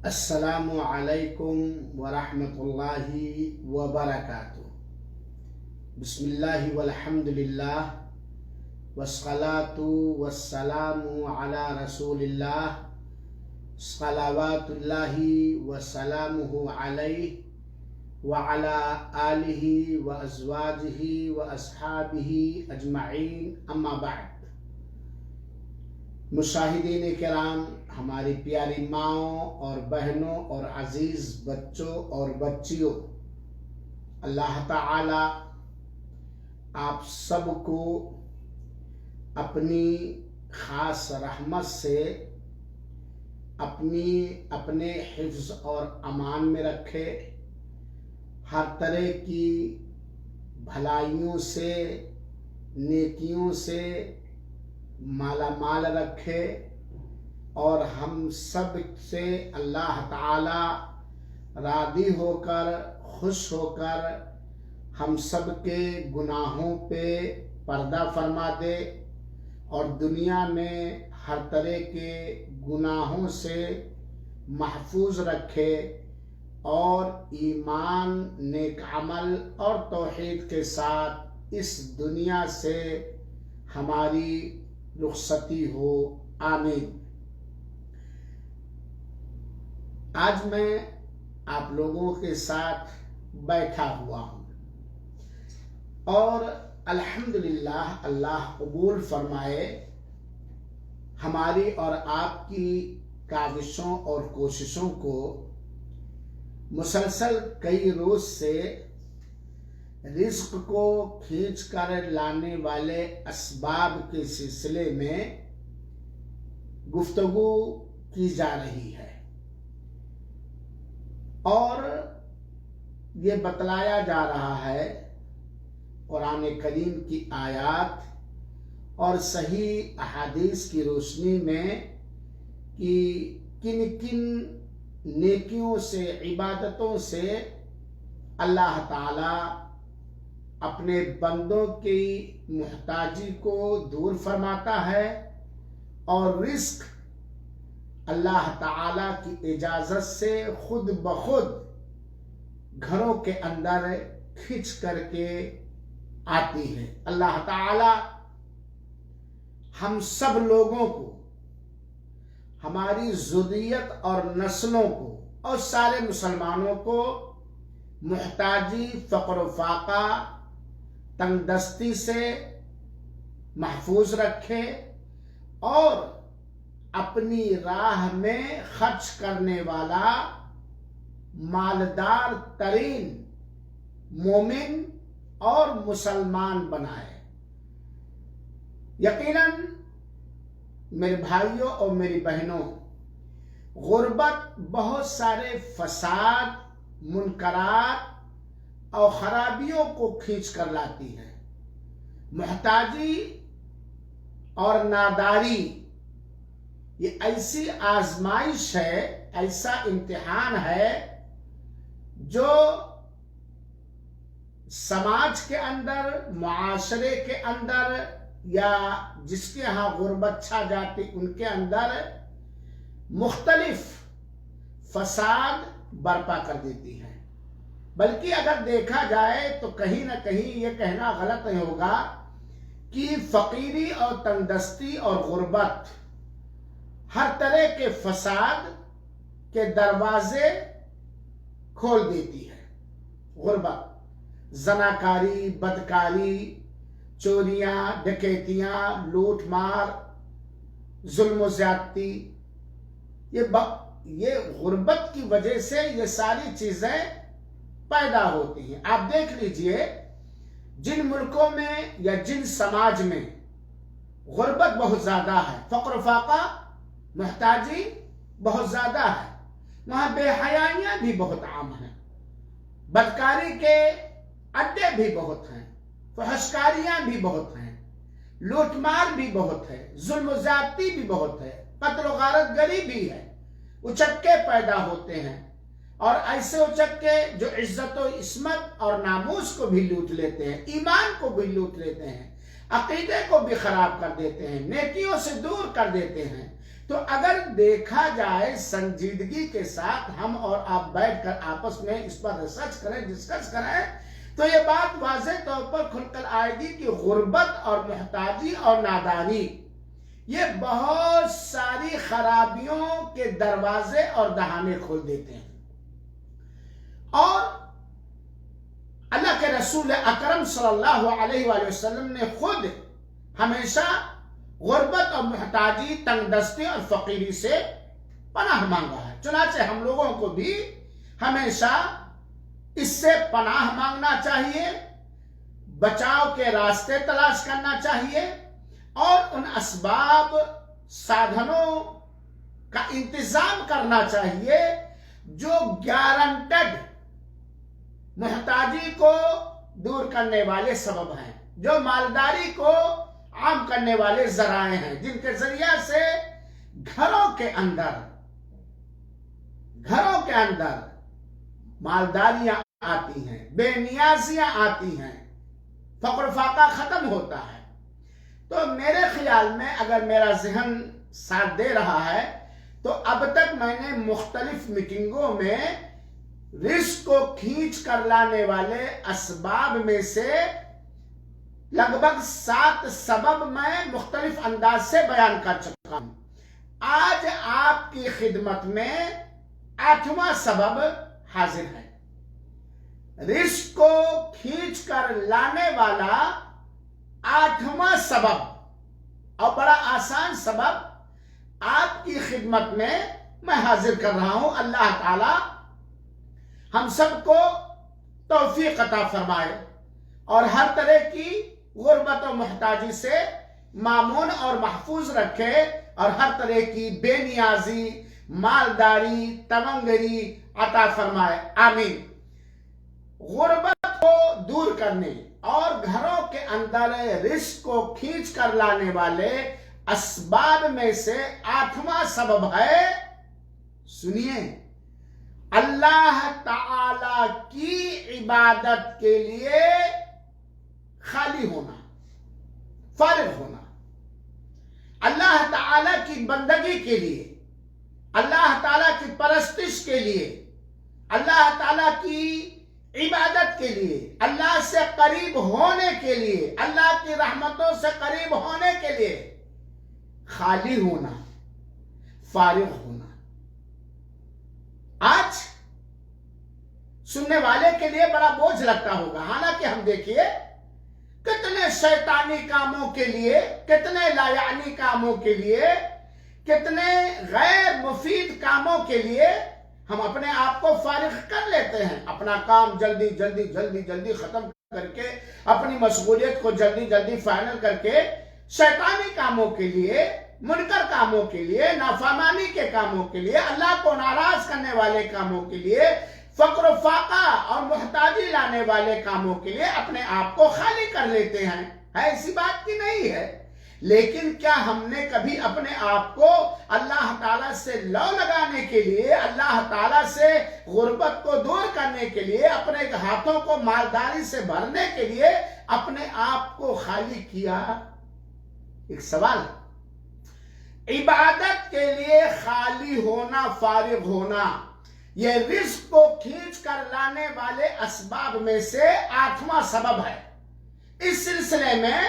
السلام علیکم ورحمۃ اللہ وبرکاتہ۔ بسم اللہ والحمد للہ والصلاة والسلام علی رسول اللہ صلوات اللہ وسلامہ علیہ وعلی آلہ وازواجہ واصحابہ اجمعین، اما بعد۔ مشاہدین کرام، ہماری پیاری ماؤں اور بہنوں اور عزیز بچوں اور بچیوں، اللہ تعالی آپ سب کو اپنی خاص رحمت سے اپنے حفظ اور امان میں رکھے، ہر طرح کی بھلائیوں سے، نیکیوں سے مالا مال رکھے، اور ہم سب سے اللہ تعالی راضی ہو کر، خوش ہو کر ہم سب کے گناہوں پہ پردہ فرما دے، اور دنیا میں ہر طرح کے گناہوں سے محفوظ رکھے، اور ایمان، نیک عمل اور توحید کے ساتھ اس دنیا سے ہماری رخصتی ہو، آمین۔ آج میں آپ لوگوں کے ساتھ بیٹھا ہوا ہوں، اور الحمدللہ اللہ قبول فرمائے ہماری اور آپ کی کاوشوں اور کوششوں کو۔ مسلسل کئی روز سے رزق کو کھینچ کر لانے والے اسباب کے سلسلے میں گفتگو کی جا رہی ہے، اور یہ بتلایا جا رہا ہے قرآن کریم کی آیات اور صحیح احادیث کی روشنی میں کہ کن کن نیکیوں سے، عبادتوں سے اللہ تعالی اپنے بندوں کی محتاجی کو دور فرماتا ہے، اور رزق اللہ تعالی کی اجازت سے خود بخود گھروں کے اندر کھنچ کر کے آتی ہے۔ اللہ تعالی ہم سب لوگوں کو، ہماری ذریت اور نسلوں کو، اور سارے مسلمانوں کو محتاجی، فقر و فاقہ، تنگ دستی سے محفوظ رکھے، اور اپنی راہ میں خرچ کرنے والا مالدار ترین مومن اور مسلمان بنائے۔ یقیناً میرے بھائیوں اور میری بہنوں، غربت بہت سارے فساد، منکرات اور خرابیوں کو کھینچ کر لاتی ہے۔ محتاجی اور ناداری یہ ایسی آزمائش ہے، ایسا امتحان ہے جو سماج کے اندر، معاشرے کے اندر، یا جس کے ہاں غربت چھا جاتی ان کے اندر مختلف فساد برپا کر دیتی ہے۔ بلکہ اگر دیکھا جائے تو کہیں نہ کہیں یہ کہنا غلط نہیں ہوگا کہ فقیری اور تنگدستی اور غربت ہر طرح کے فساد کے دروازے کھول دیتی ہے۔ غربت زناکاری، بدکاری، چوریاں، ڈکیتیاں، لوٹ مار، ظلم و زیادتی، یہ غربت کی وجہ سے یہ ساری چیزیں پیدا ہوتی ہیں۔ آپ دیکھ لیجئے، جن ملکوں میں یا جن سماج میں غربت بہت زیادہ ہے، فقر و فاقہ، محتاجی بہت زیادہ ہے، وہاں بے حیائیاں بھی بہت عام ہیں، بدکاری کے اڈے بھی بہت ہیں، فحشکاریاں بھی بہت ہیں، لوٹ مار بھی بہت ہے، ظلم و زیادتی بھی بہت ہے، قتل و غارت گری بھی ہے، اچکے پیدا ہوتے ہیں، اور ایسے اچکے جو عزت و عصمت اور ناموس کو بھی لوٹ لیتے ہیں، ایمان کو بھی لوٹ لیتے ہیں، عقیدے کو بھی خراب کر دیتے ہیں، نیکیوں سے دور کر دیتے ہیں، تو اگر دیکھا جائے سنجیدگی کے ساتھ ہم اور آپ بیٹھ کر آپس میں اس پر ریسرچ کریں، ڈسکس کریں، تو یہ بات واضح طور پر کھل کر آئے گی کہ غربت اور محتاجی اور نادانی یہ بہت ساری خرابیوں کے دروازے اور دہانے کھول دیتے ہیں۔ اور اللہ کے رسول اکرم صلی اللہ علیہ وآلہ وسلم نے خود ہمیشہ غربت اور محتاجی، تنگ دستی اور فقیری سے پناہ مانگا ہے۔ چنانچہ ہم لوگوں کو بھی ہمیشہ اس سے پناہ مانگنا چاہیے، بچاؤ کے راستے تلاش کرنا چاہیے، اور ان اسباب سادھنوں کا انتظام کرنا چاہیے جو گارنٹڈ محتاجی کو دور کرنے والے سبب ہیں، جو مالداری کو عام کرنے والے ذرائع ہیں، جن کے ذریعہ سے گھروں کے اندر مالداریاں آتی ہیں، بے نیازیاں آتی ہیں، فقر فاقہ ختم ہوتا ہے۔ تو میرے خیال میں اگر میرا ذہن ساتھ دے رہا ہے تو اب تک میں نے مختلف میٹنگوں میں رزق کو کھینچ کر لانے والے اسباب میں سے لگ بھگ 7 سبب میں مختلف انداز سے بیان کر چکا ہوں۔ آج آپ کی خدمت میں 8واں سبب حاضر ہے۔ رزق کو کھینچ کر لانے والا 8واں سبب اور بڑا آسان سبب آپ کی خدمت میں حاضر کر رہا ہوں۔ اللہ تعالی ہم سب کو توفیق عطا فرمائے اور ہر طرح کی غربت و محتاجی سے مامون اور محفوظ رکھے، اور ہر طرح کی بے نیازی، مالداری، تمنگری عطا فرمائے، آمین۔ غربت کو دور کرنے اور گھروں کے اندر رزق کو کھینچ کر لانے والے اسباب میں سے 8واں سبب ہے، سنیے، اللہ تعالی کی عبادت کے لیے خالی ہونا، فارغ ہونا، اللہ تعالی کی بندگی کے لیے، اللہ تعالی کی پرستش کے لیے، اللہ تعالی کی عبادت کے لیے، اللہ سے قریب ہونے کے لیے، اللہ کی رحمتوں سے قریب ہونے کے لیے خالی ہونا، فارغ ہونا۔ آج سننے والے کے لیے بڑا بوجھ لگتا ہوگا، حالانکہ ہم دیکھیے کتنے شیطانی کاموں کے لیے، کتنے لا یعنی کاموں کے لیے، کتنے غیر مفید کاموں کے لیے ہم اپنے آپ کو فارغ کر لیتے ہیں، اپنا کام جلدی ختم کر کے، اپنی مشغولیت کو جلدی فائنل کر کے، شیطانی کاموں کے لیے، منکر کاموں کے لیے، نافرمانی کے کاموں کے لیے، اللہ کو ناراض کرنے والے کاموں کے لیے، فقر و فاقہ اور محتاجی لانے والے کاموں کے لیے اپنے آپ کو خالی کر لیتے ہیں۔ ایسی بات کی نہیں ہے، لیکن کیا ہم نے کبھی اپنے آپ کو اللہ تعالیٰ سے لو لگانے کے لیے، اللہ تعالیٰ سے غربت کو دور کرنے کے لیے، اپنے ہاتھوں کو مالداری سے بھرنے کے لیے اپنے آپ کو خالی کیا؟ ایک سوال۔ عبادت کے لیے خالی ہونا، فارغ ہونا، یہ رزق کو کھینچ کر لانے والے اسباب میں سے 8واں سبب ہے۔ اس سلسلے میں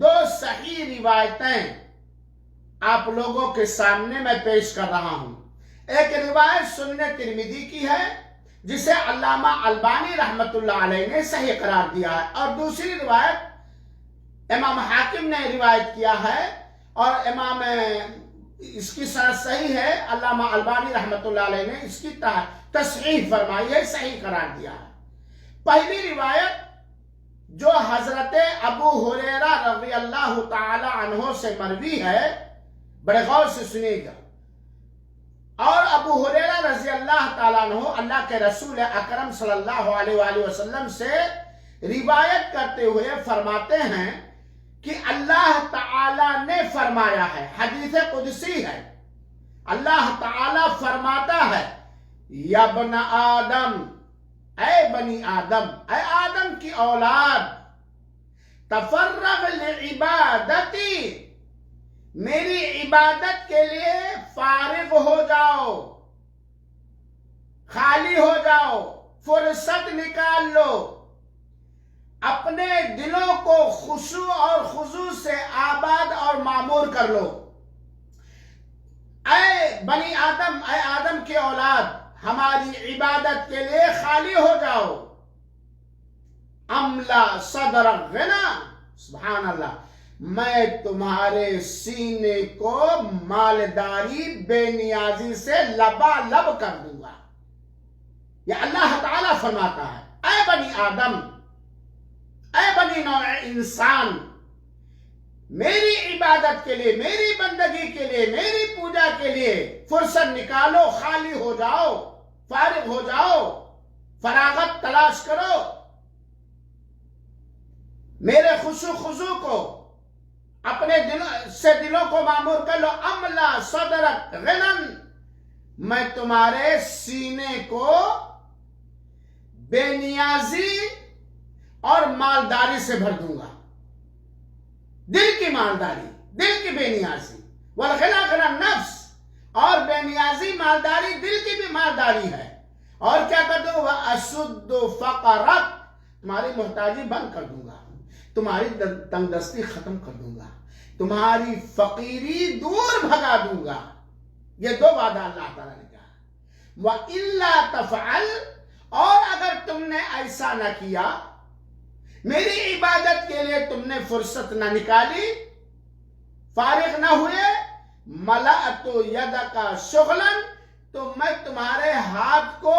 2 صحیح روایتیں آپ لوگوں کے سامنے میں پیش کر رہا ہوں۔ ایک روایت سنن ترمذی کی ہے جسے علامہ البانی رحمت اللہ علیہ نے صحیح قرار دیا ہے، اور دوسری روایت امام حاکم نے روایت کیا ہے اور امام اس کی سند صحیح ہے، علامہ البانی رحمت اللہ علیہ نے اس کی تصحیح فرمائی ہے، صحیح قرار دیا ہے۔ پہلی روایت جو حضرت ابو ہریرہ رضی اللہ تعالی عنہ سے مروی ہے، بڑے غور سے سنیے گا۔ اور ابو ہریرہ رضی اللہ تعالی عنہ اللہ کے رسول اکرم صلی اللہ علیہ وآلہ وسلم سے روایت کرتے ہوئے فرماتے ہیں کہ اللہ تعالی نے فرمایا ہے، حدیث قدسی ہے، اللہ تعالی فرماتا ہے، یا ابن آدم، اے بنی آدم، اے آدم کی اولاد، تفرغ لعبادتی، میری عبادت کے لیے فارغ ہو جاؤ، خالی ہو جاؤ، فرصت نکال لو، اپنے دلوں کو خشوع اور خضوع سے آباد اور معمور کر لو۔ اے بنی آدم، اے آدم کے اولاد، ہماری عبادت کے لیے خالی ہو جاؤ۔ املا صدر غنا، سبحان اللہ، میں تمہارے سینے کو مالداری بے نیازی سے لبالب کر دوں گا۔ یہ اللہ تعالیٰ فرماتا ہے، اے بنی آدم، اے بنی نوع انسان، میری عبادت کے لیے، میری بندگی کے لیے، میری پوجا کے لیے فرصت نکالو، خالی ہو جاؤ، فارغ ہو جاؤ، فراغت تلاش کرو، میرے خشوع خضوع کو اپنے دلوں کو معمور کر لو۔ املا صدرک غنن، میں تمہارے سینے کو بے نیازی اور مالداری سے بھر دوں گا۔ دل کی مالداری، دل کی بے نیازی، والغنا غنا النفس، اور بے نیازی مالداری دل کی بھی مالداری ہے۔ اور کیا کر دوں گا؟ اسد فقرک، تمہاری محتاجی بند کر دوں گا، تمہاری تنگ دستی ختم کر دوں گا، تمہاری فقیری دور بھگا دوں گا۔ یہ دو وعدہ اللہ تعالیٰ نے کہا۔ وَإِلَّا تَفْعَلْ، اور اگر تم نے ایسا نہ کیا، میری عبادت کے لیے تم نے فرصت نہ نکالی، فارغ نہ ہوئے، ملأت یدک شغلا، تو میں تمہارے ہاتھ کو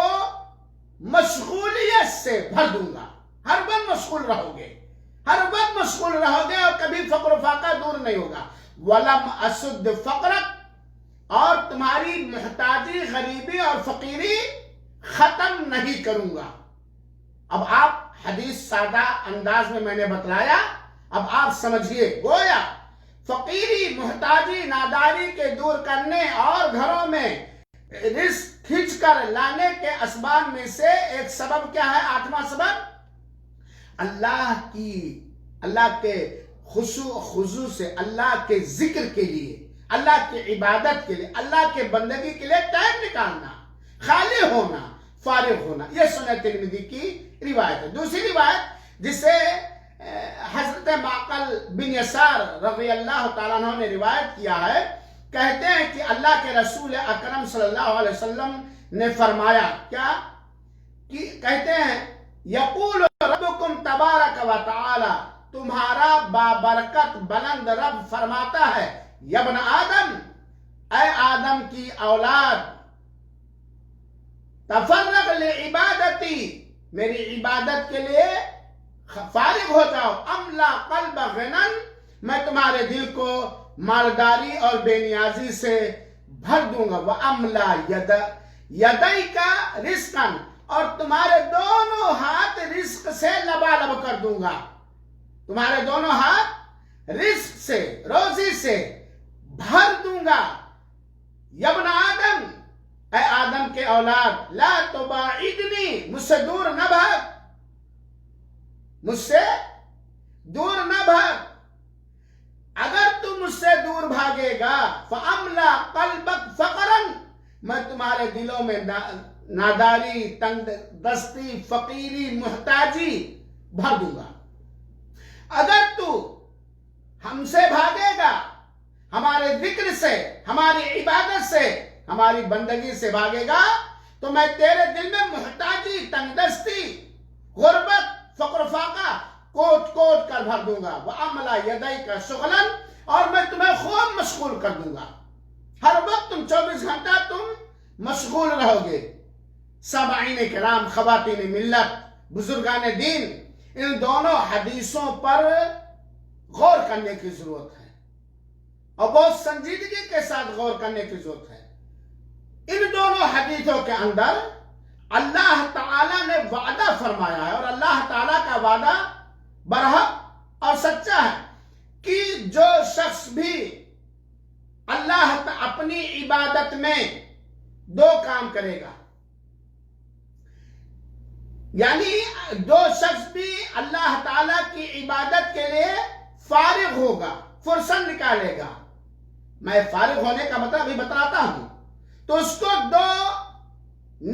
مشغولیت سے بھر دوں گا۔ ہر وقت مشغول رہو گے، ہر وقت مشغول رہو گے، اور کبھی فقر و فاقہ دور نہیں ہوگا۔ وَلَمْ أَسُدْ فَقْرَكَ، اور تمہاری محتاجی، غریبی اور فقیری ختم نہیں کروں گا۔ اب آپ حدیث سادہ انداز میں نے بتلایا، اب آپ سمجھیے، گویا فقیری، محتاجی، ناداری کے دور کرنے اور گھروں میں رزق کھینچ کر لانے کے اسباب میں سے ایک سبب کیا ہے؟ 8واں سبب، اللہ کے خشوع خضوع سے، اللہ کے ذکر کے لیے، اللہ کی عبادت کے لیے، اللہ کے بندگی کے لیے ٹائم نکالنا، خالی ہونا، فارغ ہونا۔ یہ سنن ترمذی کی روایت ہے۔ دوسری روایت جسے حضرت معقل بن یسار رضی اللہ تعالیٰ عنہ نے روایت کیا ہے، کہتے ہیں کہ اللہ کے رسول اکرم صلی اللہ علیہ وسلم نے فرمایا، کیا کہتے ہیں؟ یقول ربکم تبارک و تعالی، تمہارا بابرکت بلند رب فرماتا ہے، یا ابن آدم، اے آدم کی اولاد، تفرغ لعبادتی، میری عبادت کے لیے فارغ ہو جاؤ۔ املا قلب غنن، میں تمہارے دل کو مالداری اور بے نیازی سے بھر دوں گا۔ وَأَمْلَا يَدَيْكَ رِزْقًا، اور تمہارے دونوں ہاتھ رزق سے لبالب کر دوں گا، تمہارے دونوں ہاتھ رزق سے، روزی سے بھر دوں گا۔ یا ابن آدم، اے آدم کے اولاد، لا تباعدنی، مجھ سے دور نہ بھاگ، مجھ سے دور نہ بھاگ، اگر تم مجھ سے دور بھاگے گا، فَأَمْلَا قَلْبَكْ فَقْرًا، میں تمہارے دلوں میں ناداری، تنگ دستی، فقیری، محتاجی بھر دوں گا۔ اگر تو ہم سے بھاگے گا، ہمارے ذکر سے، ہماری عبادت سے، ہماری بندگی سے بھاگے گا، تو میں تیرے دل میں محتاجی، تنگ دستی، غربت، فقر و فاقہ کوٹ کوٹ کر بھر دوں گا۔ وَأَمْلَا يَدَيْكَ شُغْلًا، اور میں تمہیں خوب مشغول کر دوں گا، ہر وقت تم 24 گھنٹہ تم مشغول رہو گے۔ سامعین کرام، خواتین ملت، بزرگان دین، ان دونوں حدیثوں پر غور کرنے کی ضرورت ہے، اور بہت سنجیدگی کے ساتھ غور کرنے کی ضرورت ہے۔ ان دونوں حدیثوں کے اندر اللہ تعالیٰ نے وعدہ فرمایا ہے، اور اللہ تعالیٰ کا وعدہ برحق اور سچا ہے، کہ جو شخص بھی اللہ اپنی عبادت میں 2 کام کرے گا، یعنی جو شخص بھی اللہ تعالیٰ کی عبادت کے لیے فارغ ہوگا، فرصت نکالے گا، میں فارغ ہونے کا مطلب ابھی بتاتا ہوں. تو اس کو 2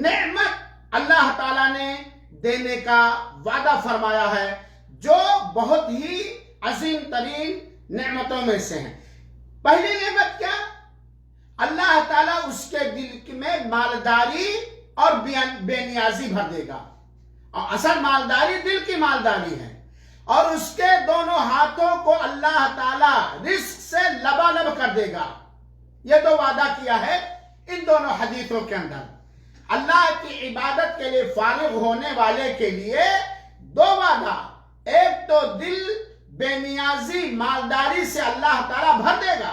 نعمت اللہ تعالیٰ نے دینے کا وعدہ فرمایا ہے جو بہت ہی عظیم ترین نعمتوں میں سے ہیں. پہلی نعمت کیا؟ اللہ تعالیٰ اس کے دل میں مالداری اور بے نیازی بھر دے گا. اور اصل مالداری دل کی مالداری ہے، اور اس کے دونوں ہاتھوں کو اللہ تعالیٰ رزق سے لبالب کر دے گا. یہ تو وعدہ کیا ہے ان دونوں حدیثوں کے اندر. اللہ کی عبادت کے لیے فارغ ہونے والے کے لیے 2 وعدہ. ایک تو دل بے نیازی مالداری سے اللہ تعالیٰ بھر دے گا،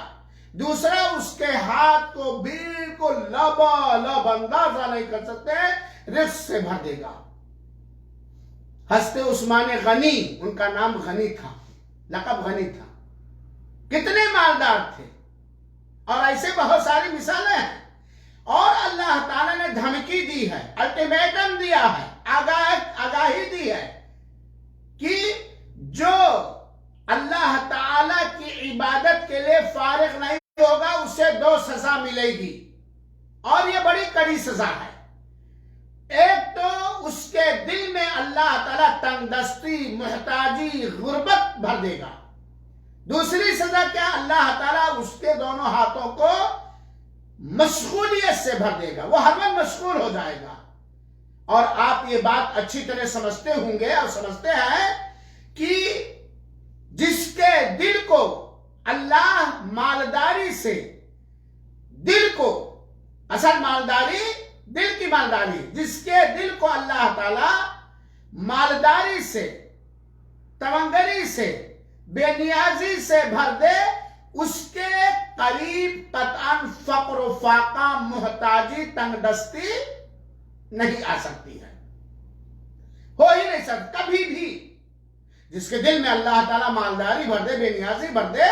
دوسرا اس کے ہاتھ کو بالکل لبالب اندازہ نہیں کر سکتے رزق سے بھر دے گا. حضرت عثمان غنی، ان کا نام غنی تھا، لقب غنی تھا، کتنے مالدار تھے. اور ایسے بہت ساری مثالیں ہیں. اور اللہ تعالیٰ نے دھمکی دی ہے، الٹیمیٹم دیا ہے، آگاہی دی ہے کہ جو اللہ تعالیٰ کی عبادت کے لیے فارغ نہیں ہوگا اسے 2 سزا ملے گی، اور یہ بڑی کڑی سزا ہے. ایک تو اس کے دل میں اللہ تعالیٰ تنگ دستی، محتاجی، غربت بھر دے گا. دوسری سزا کیا؟ اللہ تعالیٰ اس کے دونوں ہاتھوں کو مشغولیت سے بھر دے گا، وہ ہر وقت مشغول ہو جائے گا. اور آپ یہ بات اچھی طرح سمجھتے ہوں گے اور سمجھتے ہیں کہ جس کے دل کو اللہ مالداری سے، دل کو، اصل مالداری دل کی مالداری، جس کے دل کو اللہ تعالی مالداری سے، تونگری سے، بے نیازی سے بھر دے، اس کے قریب قطعاً فقر و فاقہ، محتاجی، تنگ دستی نہیں آ سکتی ہے، ہو ہی نہیں سکتی کبھی بھی. جس کے دل میں اللہ تعالیٰ مالداری بھر دے، بے نیازی بھر دے،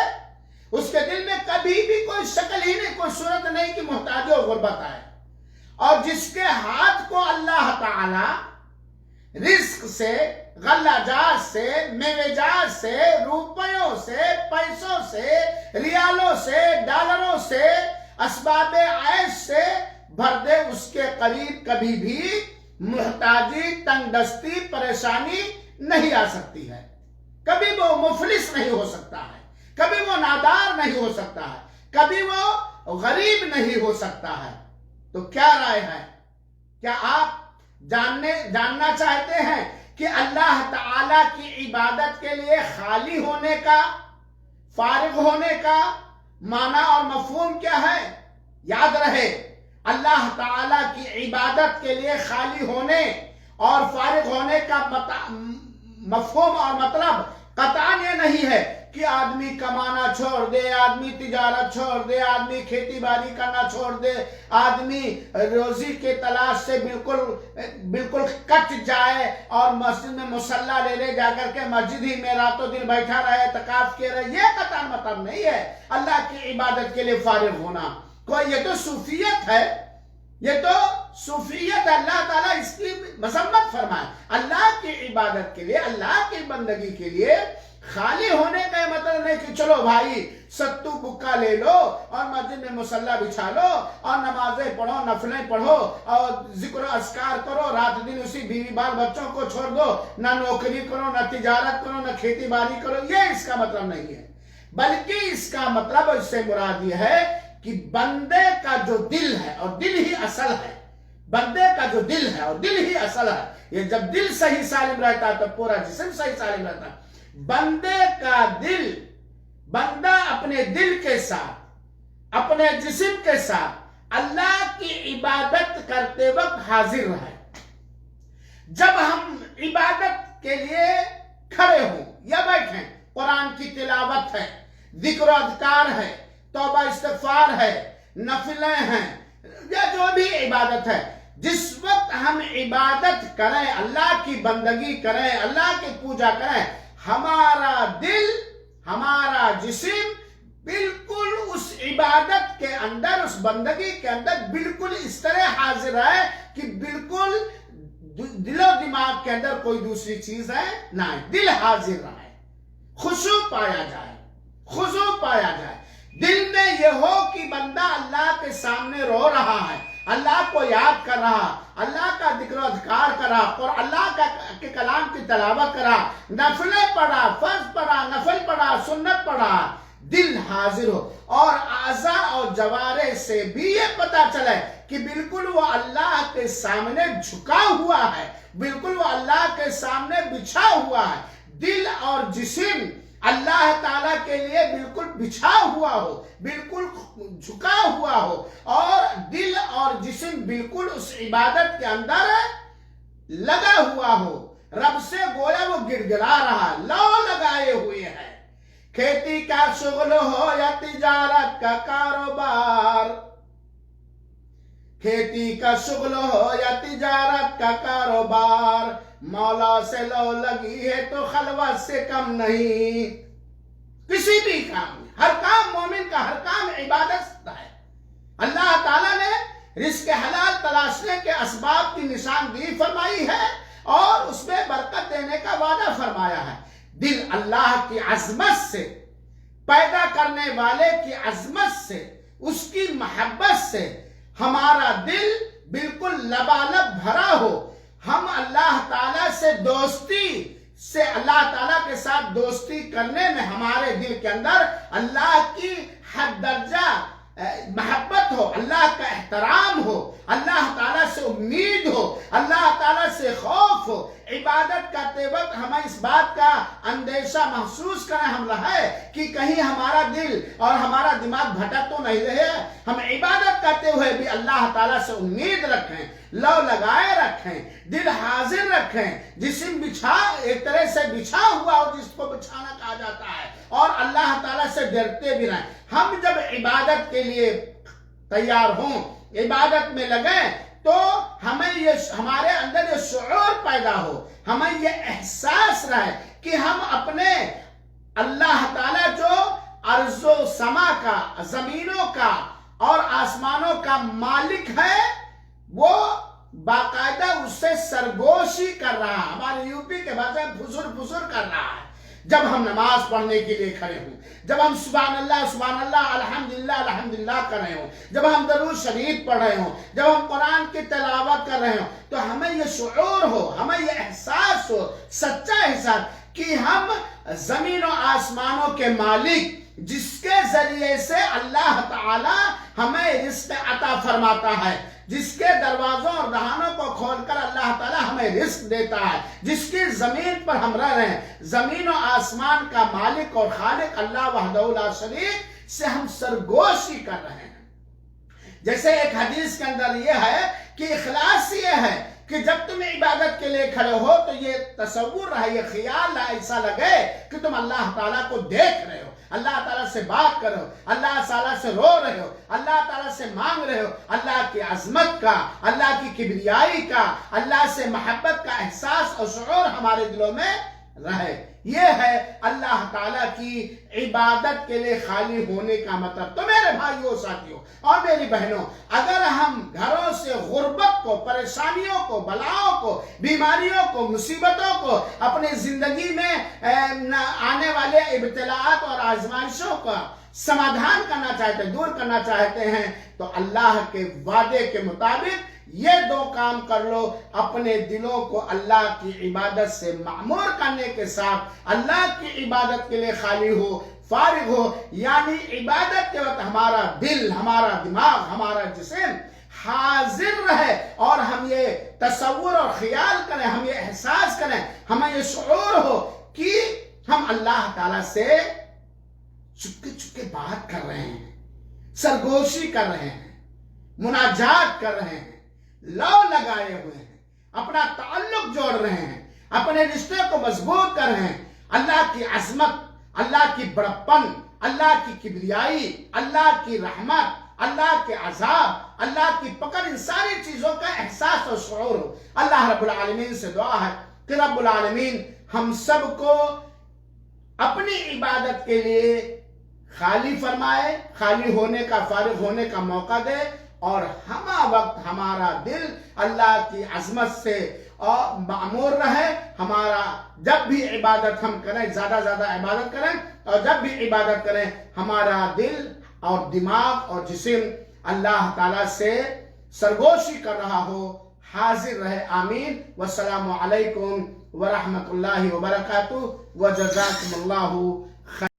اس کے دل میں کبھی بھی کوئی شکل ہی نہیں، کوئی صورت نہیں کہ محتاجی اور غربت آئے. اور جس کے ہاتھ کو اللہ تعالیٰ رزق سے، غلہ جات سے، میوہ جات سے، روپیوں سے، پیسوں سے، ریالوں سے، ڈالروں سے، اسباب عیش سے بھر دے، اس کے قریب کبھی بھی محتاجی، تنگ دستی، پریشانی نہیں آ سکتی ہے. کبھی وہ مفلس نہیں ہو سکتا ہے، کبھی وہ نادار نہیں ہو سکتا ہے، کبھی وہ غریب نہیں ہو سکتا ہے. تو کیا رائے ہے؟ کیا آپ جاننا چاہتے ہیں کہ اللہ تعالی کی عبادت کے لیے خالی ہونے کا، فارغ ہونے کا معنی اور مفہوم کیا ہے؟ یاد رہے، اللہ تعالی کی عبادت کے لیے خالی ہونے اور فارغ ہونے کا مفہوم اور مطلب قطعاً یہ نہیں ہے کہ آدمی کمانا چھوڑ دے، آدمی تجارت چھوڑ دے، آدمی کھیتی باڑی کرنا چھوڑ دے، آدمی روزی کے تلاش سے بالکل کٹ جائے اور مسجد میں مصلی لے لے جا کر کے مسجد ہی میں راتوں دن بیٹھا رہے، اعتکاف کیے رہے. یہ قطعاً مطلب نہیں ہے اللہ کی عبادت کے لیے فارغ ہونا. یہ تو صوفیت ہے، یہ تو صوفیت. اللہ تعالیٰ اس کی مذمت فرمائے. اللہ کی عبادت کے لیے، اللہ کی بندگی کے لیے خالی ہونے کا مطلب نہیں کہ چلو بھائی ستو بکا لے لو اور مسجد میں مصلی بچھا لو اور نمازیں پڑھو، نفلیں پڑھو اور ذکر و اذکار کرو، رات دن اسی بیوی بال بچوں کو چھوڑ دو، نہ نوکری کرو، نہ تجارت کرو، نہ کھیتی باڑی کرو. یہ اس کا مطلب نہیں ہے، بلکہ اس کا مطلب، اس سے مراد یہ ہے کہ بندے کا جو دل ہے، اور دل ہی اصل ہے، بندے کا جو دل ہے اور دل ہی اصل ہے. یہ جب دل صحیح سالم رہتا ہے تو پورا جسم صحیح سالم رہتا ہے. بندے کا دل، بندہ اپنے دل کے ساتھ، اپنے جسم کے ساتھ اللہ کی عبادت کرتے وقت حاضر رہے. جب ہم عبادت کے لیے کھڑے ہوں یا بیٹھیں، قرآن کی تلاوت ہے، ذکر و اذکار ہے، توبہ استغفار ہے، نفلیں ہیں، یا جو بھی عبادت ہے، جس وقت ہم عبادت کریں، اللہ کی بندگی کریں، اللہ کی پوجا کریں، ہمارا دل، ہمارا جسم بالکل اس عبادت کے اندر، اس بندگی کے اندر بالکل اس طرح حاضر ہے کہ بالکل دل و دماغ کے اندر کوئی دوسری چیز ہے نہ، دل حاضر رہے، خشوع پایا جائے، خضوع پایا جائے. دل میں یہ ہو کہ بندہ اللہ کے سامنے رو رہا ہے، اللہ کو یاد کر رہا، اللہ کا ذکر و اذکار کرا اور اللہ کے کلام کی تلاوت کرا، نفلیں پڑھا، فرض پڑھا، نفل پڑھا، سنت پڑھا، دل حاضر ہو اور اعضاء اور جوارح سے بھی یہ پتا چلے کہ بالکل وہ اللہ کے سامنے جھکا ہوا ہے، بالکل وہ اللہ کے سامنے بچھا ہوا ہے، دل اور جسم اللہ تعالیٰ کے لیے بالکل بچھا ہوا ہو، بالکل جھکا ہوا ہو، اور دل اور جسم بالکل اس عبادت کے اندر لگا ہوا ہو، رب سے گویا وہ گڑگڑا رہا، لو لگائے ہوئے ہے۔ کھیتی کا شغل ہو یا تجارت کا کاروبار، کھیتی کا شغل ہو یا تجارت کا کاروبار، مولا سے لو لگی ہے تو خلوت سے کم نہیں۔ کسی بھی کام میں، ہر کام مومن کا ہر کام عبادت ہے۔ اللہ تعالیٰ نے رزق حلال تلاشنے کے اسباب کی نشاندہی فرمائی ہے اور اس میں برکت دینے کا وعدہ فرمایا ہے۔ دل اللہ کی عظمت سے، پیدا کرنے والے کی عظمت سے، اس کی محبت سے ہمارا دل بالکل لبالب بھرا ہو، ہم اللہ تعالیٰ سے دوستی سے، اللہ تعالیٰ کے ساتھ دوستی کرنے میں ہمارے دل کے اندر اللہ کی حد درجہ محبت ہو، اللہ کا احترام ہو، اللہ تعالیٰ سے امید ہو، اللہ تعالیٰ سے خوف ہو، عبادت کرتے وقت ہمیں اس بات کا اندیشہ محسوس کریں ہم رہے کہ کہیں ہمارا دل اور ہمارا دماغ بھٹک تو نہیں رہے، ہم عبادت کرتے ہوئے بھی اللہ تعالیٰ سے امید رکھیں، لو لگائے رکھیں، دل حاضر رکھیں، جسم بچھا ایک طرح سے بچھا ہوا ہو جس کو بچھانا کہا جاتا ہے، اور اللہ تعالیٰ سے ڈرتے بھی رہیں۔ ہم جب عبادت کے لیے تیار ہوں، عبادت میں لگیں، تو ہمیں یہ ہمارے اندر یہ شعور پیدا ہو، ہمیں یہ احساس رہے کہ ہم اپنے اللہ تعالیٰ جو ارض و سما کا، زمینوں کا اور آسمانوں کا مالک ہے، وہ باقاعدہ اس سے سرگوشی کر رہا ہے، ہمارے یوپی کے بھاشا میں پھسر پھسر کر رہا ہے۔ جب ہم نماز پڑھنے کے لیے کھڑے ہوں، جب ہم سبحان اللہ الحمدللہ الحمدللہ کر رہے ہوں، جب ہم درود شریف پڑھ رہے ہوں، جب ہم قرآن کی تلاوت کر رہے ہوں، تو ہمیں یہ شعور ہو، ہمیں یہ احساس ہو، سچا احساس کہ ہم زمین و آسمانوں کے مالک، جس کے ذریعے سے اللہ تعالی ہمیں رزق عطا فرماتا ہے، جس کے دروازوں اور دہانوں کو کھول کر اللہ تعالی ہمیں رزق دیتا ہے، جس کی زمین پر ہم رہ رہے ہیں، زمین و آسمان کا مالک اور خالق اللہ وحدہ لا شریک سے ہم سرگوشی کر رہے ہیں۔ جیسے ایک حدیث کے اندر یہ ہے کہ اخلاص یہ ہے کہ جب تم عبادت کے لیے کھڑے ہو تو یہ تصور رہے، یہ خیال ایسا لگے کہ تم اللہ تعالیٰ کو دیکھ رہے ہو، اللہ تعالیٰ سے بات کر رہے ہو، اللہ تعالیٰ سے رو رہے ہو، اللہ تعالیٰ سے مانگ رہے ہو، اللہ کی عظمت کا، اللہ کی کبریائی کا، اللہ سے محبت کا احساس اور شعور ہمارے دلوں میں رہے۔ یہ ہے اللہ تعالیٰ کی عبادت کے لیے خالی ہونے کا مطلب۔ تو میرے بھائیوں، ساتھیوں اور میری بہنوں، اگر ہم گھروں سے غربت کو، پریشانیوں کو، بلاؤں کو، بیماریوں کو، مصیبتوں کو، اپنی زندگی میں آنے والے ابتلاءات اور آزمائشوں کا سمادھان کرنا چاہتے ہیں، دور کرنا چاہتے ہیں، تو اللہ کے وعدے کے مطابق یہ دو کام کر لو، اپنے دلوں کو اللہ کی عبادت سے معمور کرنے کے ساتھ اللہ کی عبادت کے لیے خالی ہو، فارغ ہو، یعنی عبادت کے وقت ہمارا دل، ہمارا دماغ، ہمارا جسم حاضر رہے، اور ہم یہ تصور اور خیال کریں، ہم یہ احساس کریں، ہمیں یہ شعور ہو کہ ہم اللہ تعالیٰ سے چپکے چپکے بات کر رہے ہیں، سرگوشی کر رہے ہیں، مناجات کر رہے ہیں، لو لگائے ہوئے ہیں، اپنا تعلق جوڑ رہے ہیں، اپنے رشتے کو مضبوط کر رہے ہیں۔ اللہ کی عظمت، اللہ کی بڑپن، اللہ کی کبریائی، اللہ کی رحمت، اللہ کے عذاب، اللہ کی پکڑ، ان ساری چیزوں کا احساس اور شعور ہو۔ اللہ رب العالمین سے دعا ہے کہ رب العالمین ہم سب کو اپنی عبادت کے لیے خالی فرمائے، خالی ہونے کا، فارغ ہونے کا موقع دے، اور ہمہ وقت ہمارا دل اللہ کی عظمت سے اور معمور رہے۔ ہمارا جب بھی عبادت ہم کریں، زیادہ زیادہ عبادت کریں، اور جب بھی عبادت کریں ہمارا دل اور دماغ اور جسم اللہ تعالیٰ سے سرگوشی کر رہا ہو حاضر رہے. آمین. والسلام علیکم ورحمۃ اللہ وبرکاتہ وجزاکم اللہ